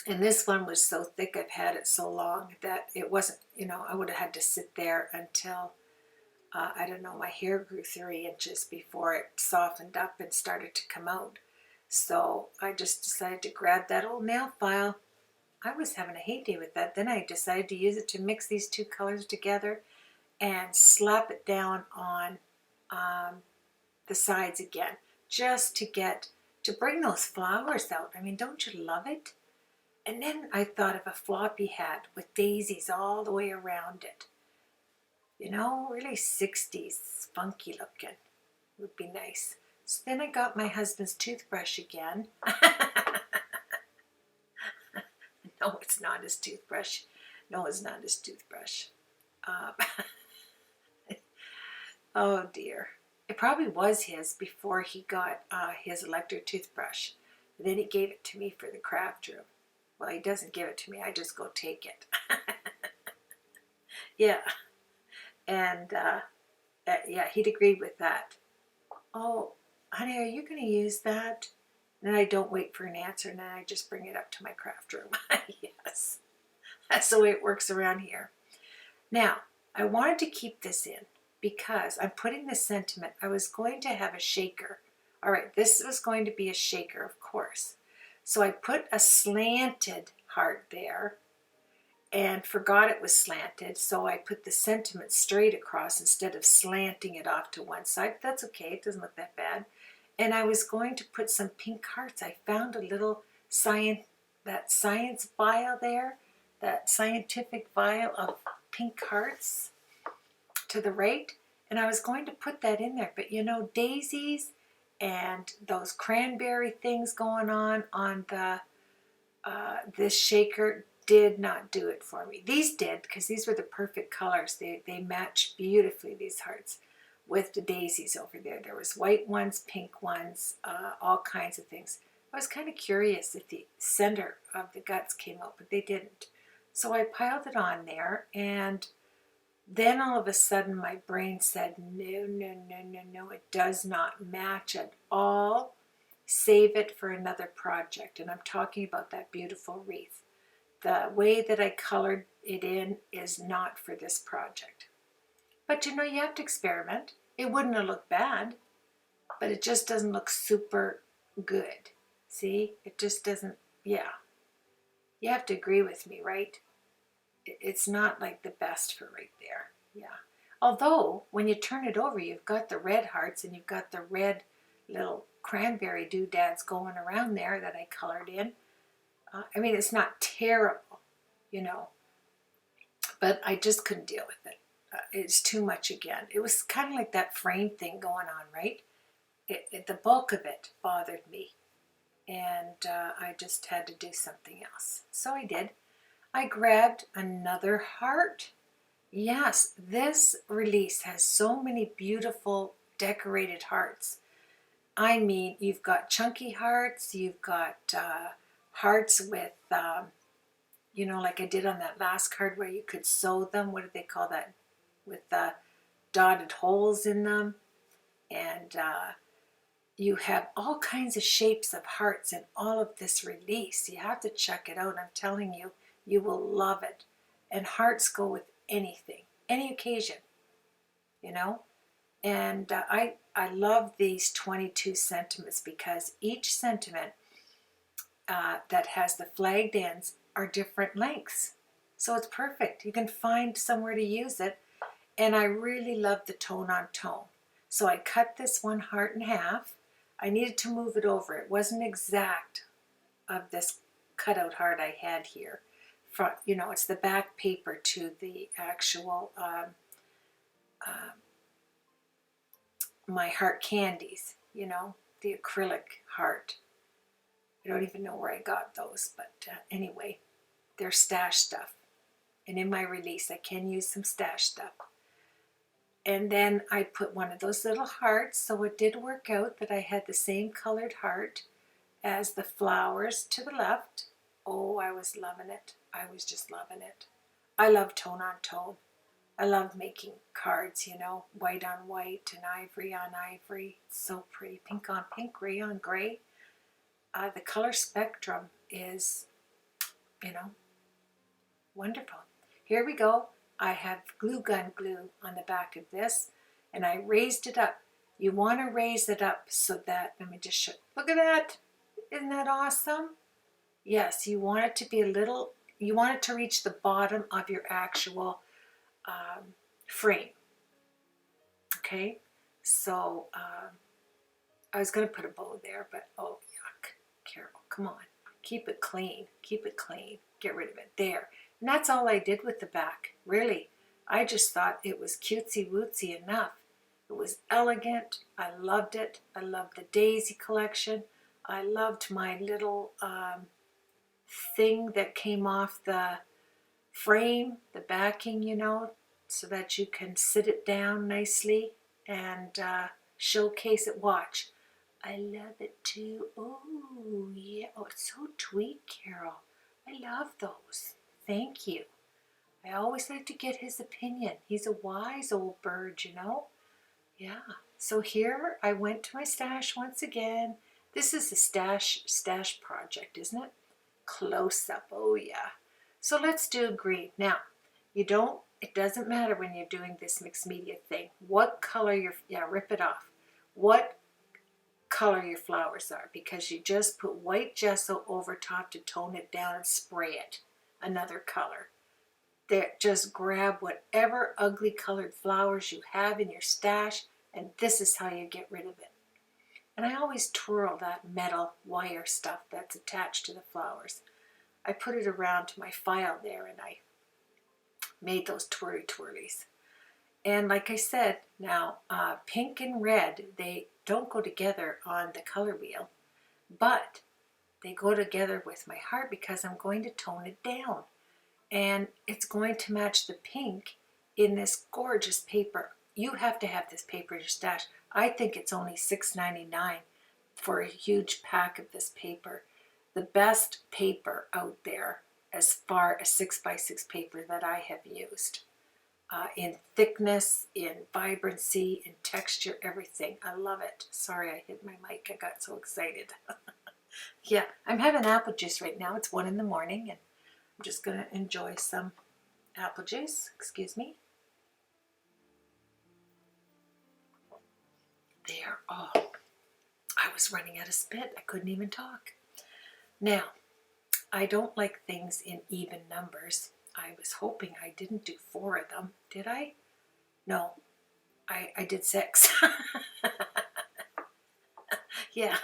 [SPEAKER 1] And this one was so thick, I've had it so long that it wasn't, you know, I would have had to sit there until, I don't know, my hair grew 3 inches before it softened up and started to come out. So I just decided to grab that old nail file. I was having a heyday with that. Then I decided to use it to mix these two colors together and slap it down on the sides again, just to bring those flowers out. I mean, don't you love it? And then I thought of a floppy hat with daisies all the way around it. You know, really 60s, funky looking. Would be nice. So then I got my husband's toothbrush again. No, it's not his toothbrush. No, it's not his toothbrush. Oh dear. It probably was his before he got his electric toothbrush. Then he gave it to me for the craft room. Well, he doesn't give it to me. I just go take it. Yeah. And yeah, he'd agreed with that. Oh, honey, are you going to use that? And then I don't wait for an answer, and then I just bring it up to my craft room. Yes, that's the way it works around here. Now, I wanted to keep this in because I'm putting the sentiment. I was going to have a shaker. All right, this was going to be a shaker, of course. So I put a slanted heart there and forgot it was slanted, so I put the sentiment straight across instead of slanting it off to one side. That's okay, it doesn't look that bad. And I was going to put some pink hearts. I found a little science vial there, that scientific vial of pink hearts to the right, and I was going to put that in there. But you know, daisies and those cranberry things going on the this shaker did not do it for me. These did, because these were the perfect colors. They match beautifully, these hearts, with the daisies over there. There was white ones, pink ones, all kinds of things. I was kind of curious if the center of the guts came out, but they didn't. So I piled it on there, and then all of a sudden my brain said, no, no, no, no, no, it does not match at all. Save it for another project. And I'm talking about that beautiful wreath. The way that I colored it in is not for this project. But you know, you have to experiment. It wouldn't have looked bad, but it just doesn't look super good. See, it just doesn't, yeah. You have to agree with me, right? It's not like the best for right there, yeah. Although, when you turn it over, you've got the red hearts and you've got the red little cranberry doodads going around there that I colored in. I mean, it's not terrible, you know, but I just couldn't deal with it. It's too much again. It was kind of like that frame thing going on, right? The bulk of it bothered me, and I just had to do something else. So I did. I grabbed another heart. Yes, this release has so many beautiful decorated hearts. I mean, you've got chunky hearts, you've got hearts with you know, like I did on that last card where you could sew them. What do they call that? With the dotted holes in them. And you have all kinds of shapes of hearts in all of this release. You have to check it out. I'm telling you, you will love it. And hearts go with anything, any occasion, you know. And I love these 22 sentiments because each sentiment that has the flagged ends are different lengths. So it's perfect. You can find somewhere to use it. And I really love the tone on tone. So I cut this one heart in half. I needed to move it over. It wasn't exact of this cutout heart I had here. From, you know, it's the back paper to the actual my heart candies, you know, the acrylic heart. I don't even know where I got those, but anyway, they're stash stuff. And in my release, I can use some stash stuff. And then I put one of those little hearts, so it did work out that I had the same colored heart as the flowers to the left. Oh, I was loving it. I was just loving it. I love tone on tone. I love making cards, you know, white on white and ivory on ivory. It's so pretty. Pink on pink, gray on gray. The color spectrum is, you know, wonderful. Here we go. I have glue gun glue on the back of this, and I raised it up. You want to raise it up so that, let me just show, look at that. Isn't that awesome? Yes, you want it to be a little, you want it to reach the bottom of your actual frame. Okay, so I was going to put a bow there, but oh, yuck. Carol, come on. Keep it clean. Keep it clean. Get rid of it. There. And that's all I did with the back. Really. I just thought it was cutesy wootsy enough. It was elegant. I loved it. I loved the daisy collection. I loved my little thing that came off the frame, the backing, you know, so that you can sit it down nicely and showcase it. Watch. I love it too. Oh, yeah. Oh, it's so tweed, Carol. I love those. Thank you. I always like to get his opinion. He's a wise old bird, you know? Yeah. So here I went to my stash once again. This is a stash project, isn't it? Close up. Oh, yeah. So let's do green. Now, it doesn't matter when you're doing this mixed media thing. What color rip it off. What color your flowers are, because you just put white gesso over top to tone it down and spray it another color. There, just grab whatever ugly colored flowers you have in your stash, and this is how you get rid of it. And I always twirl that metal wire stuff that's attached to the flowers. I put it around to my file there, and I made those twirlies. And like I said, now pink and red, they don't go together on the color wheel, but they go together with my heart because I'm going to tone it down. And it's going to match the pink in this gorgeous paper. You have to have this paper in your stash. I think it's only $6.99 for a huge pack of this paper. The best paper out there as far as 6x6 paper that I have used. In thickness, in vibrancy, in texture, everything. I love it. Sorry, I hit my mic. I got so excited. Yeah, I'm having apple juice right now. It's 1 in the morning, and I'm just going to enjoy some apple juice. Excuse me. There. Oh, I was running out of spit. I couldn't even talk. Now, I don't like things in even numbers. I was hoping I didn't do 4 of them. Did I? No, I did 6. Yeah,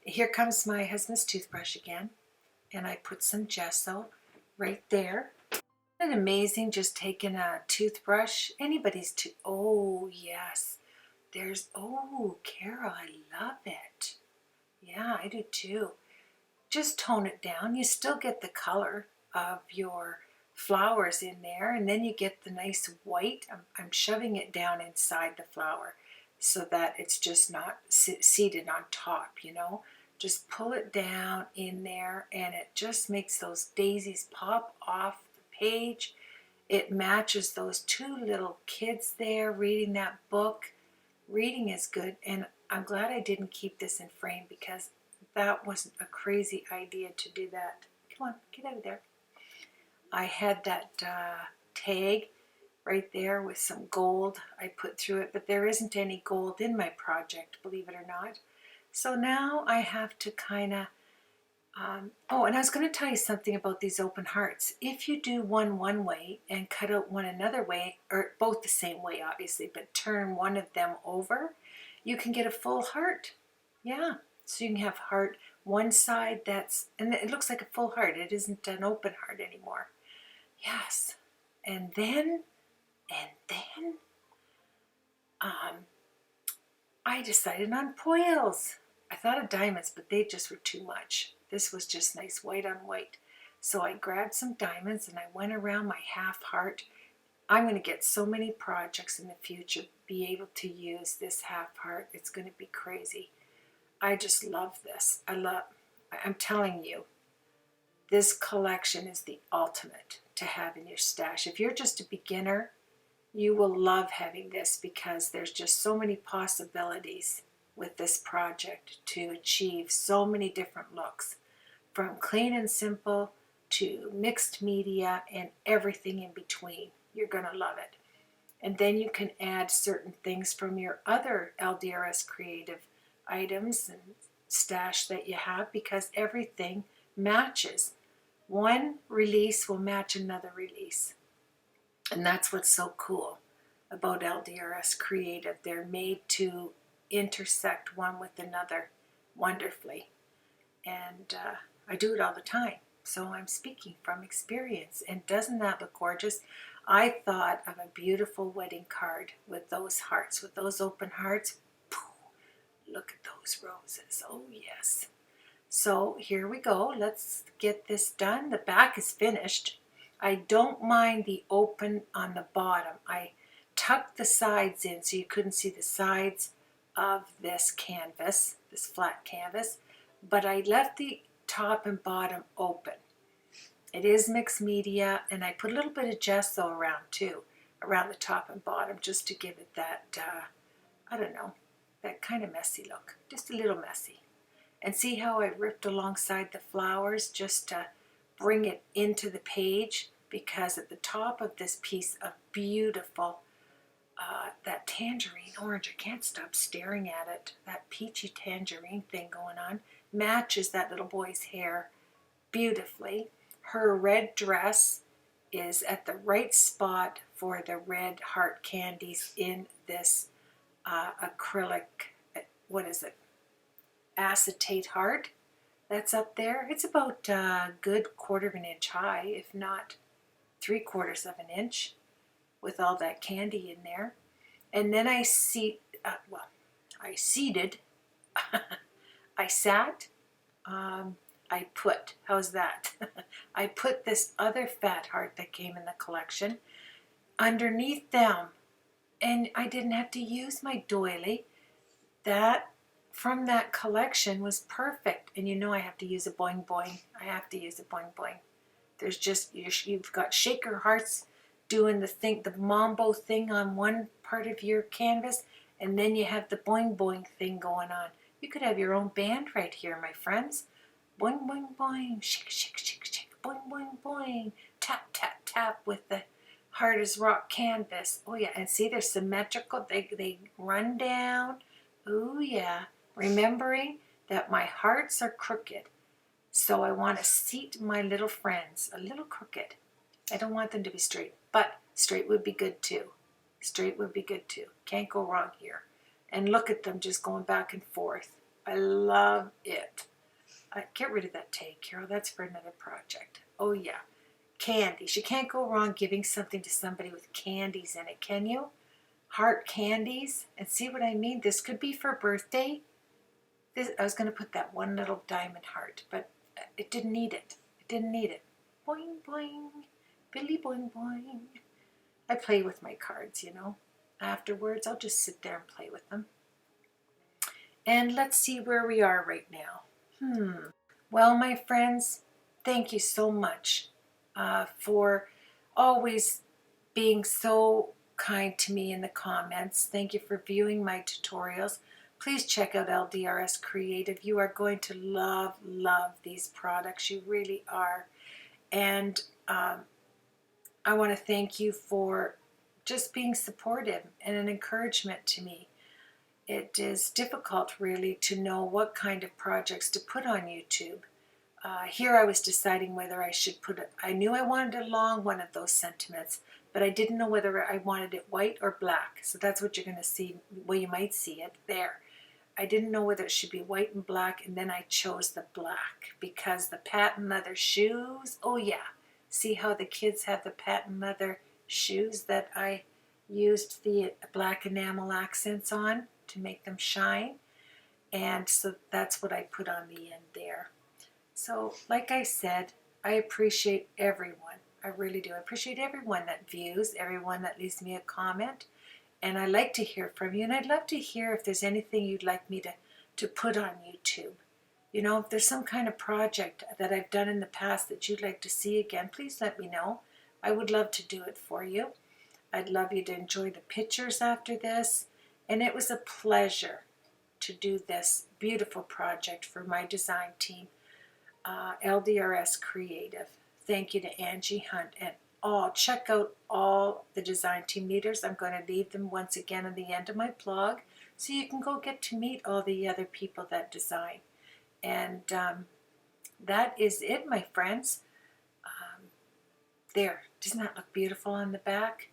[SPEAKER 1] here comes my husband's toothbrush again. And I put some gesso right there. Isn't it amazing just taking a toothbrush? Anybody's oh, yes. There's, oh, Carol, I love it. Yeah, I do too. Just tone it down. You still get the color of your flowers in there, and then you get the nice white. I'm shoving it down inside the flower so that it's just not seated on top, you know. Just pull it down in there, and it just makes those daisies pop off the page. It matches those two little kids there reading that book. Reading is good, and I'm glad I didn't keep this in frame because that was a crazy idea to do that. Come on, get out of there. I had that tag right there with some gold I put through it, but there isn't any gold in my project, believe it or not. So now I have to kind of, oh, and I was going to tell you something about these open hearts. If you do one way and cut out one another way, or both the same way obviously, but turn one of them over, you can get a full heart. Yeah, so you can have heart one side that's, and it looks like a full heart. It isn't an open heart anymore. Yes, and then I decided on foils. I thought of diamonds, but they just were too much. This was just nice white on white. So I grabbed some diamonds and I went around my half heart. I'm going to get so many projects in the future, be able to use this half heart. It's going to be crazy. I just love this. I'm telling you, this collection is the ultimate to have in your stash. If you're just a beginner, you will love having this because there's just so many possibilities with this project to achieve so many different looks, from clean and simple to mixed media and everything in between. You're going to love it. And then you can add certain things from your other LDRS creative items and stash that you have, because everything matches. One release will match another release. And that's what's so cool about LDRS Creative. They're made to intersect one with another wonderfully. And I do it all the time. So I'm speaking from experience. And doesn't that look gorgeous? I thought of a beautiful wedding card with those hearts, with those open hearts. Look at those roses. Oh, yes. So here we go. Let's get this done. The back is finished. I don't mind the open on the bottom. I tucked the sides in so you couldn't see the sides of this canvas, this flat canvas, but I left the top and bottom open. It is mixed media, and I put a little bit of gesso around too, around the top and bottom, just to give it that, I don't know, that kind of messy look, just a little messy. And see how I ripped alongside the flowers just to bring it into the page, because at the top of this piece of beautiful, that tangerine orange, I can't stop staring at it, that peachy tangerine thing going on, matches that little boy's hair beautifully. Her red dress is at the right spot for the red heart candies in this acrylic, what is it, acetate heart that's up there. It's about a good 1/4 of an inch high, if not 3/4 of an inch, with all that candy in there. And then I seated, I sat, I put, how's that? I put this other fat heart that came in the collection underneath them, and I didn't have to use my doily. That from that collection was perfect. And you know I have to use a boing boing. I have to use a boing boing. There's just, you've got shaker hearts doing the thing, the mambo thing on one part of your canvas, and then you have the boing boing thing going on. You could have your own band right here, my friends. Boing boing boing, shake shake shake shake, boing boing boing, tap tap tap with the hard as rock canvas. Oh yeah, and see, they're symmetrical. They run down. Oh yeah, remembering that my hearts are crooked, so I want to seat my little friends a little crooked. I don't want them to be straight, but straight would be good too. Straight would be good too. Can't go wrong here. And look at them just going back and forth. I love it. Get rid of that tag, Carol. That's for another project. Oh yeah, candies. You can't go wrong giving something to somebody with candies in it, can you? Heart candies. And see what I mean? This could be for a birthday. I was going to put that one little diamond heart, but it didn't need it. It didn't need it. Boing, boing. Billy boing, boing. I play with my cards, you know. Afterwards, I'll just sit there and play with them. And let's see where we are right now. Well, my friends, thank you so much for always being so kind to me in the comments. Thank you for viewing my tutorials. Please check out LDRS Creative. You are going to love, love these products. You really are. And I want to thank you for just being supportive and an encouragement to me. It is difficult really to know what kind of projects to put on YouTube. Here I was deciding whether I should put it, I knew I wanted a long one of those sentiments, but I didn't know whether I wanted it white or black. So that's what you're going to see, well, you might see it there. I didn't know whether it should be white and black, and then I chose the black because the patent leather shoes, oh yeah, see how the kids have the patent leather shoes that I used the black enamel accents on to make them shine, and so that's what I put on the end there. So like I said, I appreciate everyone. I really do. I appreciate everyone that views, everyone that leaves me a comment, and I like to hear from you, and I'd love to hear if there's anything you'd like me to put on YouTube. You know, if there's some kind of project that I've done in the past that you'd like to see again, please let me know. I would love to do it for you. I'd love you to enjoy the pictures after this, and it was a pleasure to do this beautiful project for my design team, LDRS Creative. Thank you to Angie Hunt and check out all the design team leaders. I'm going to leave them once again at the end of my blog so you can go get to meet all the other people that design. And that is it, my friends. There, doesn't that look beautiful on the back?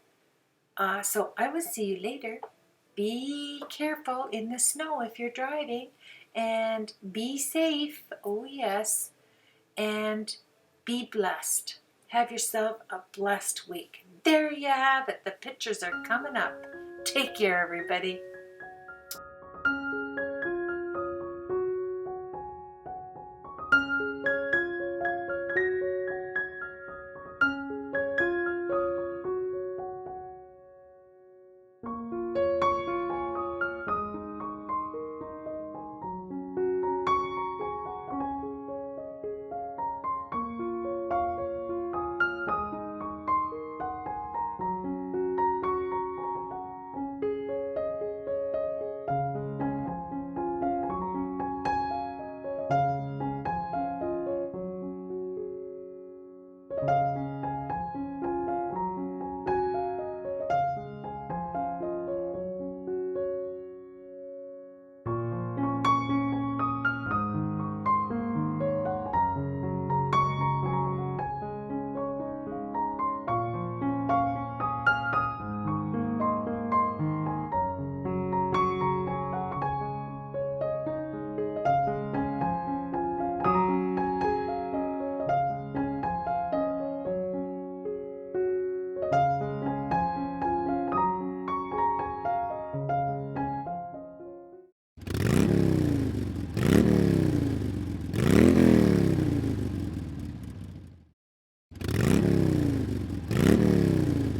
[SPEAKER 1] So I will see you later. Be careful in the snow if you're driving, and be safe, oh yes, and be blessed. Have yourself a blessed week. There you have it. The pictures are coming up. Take care, everybody.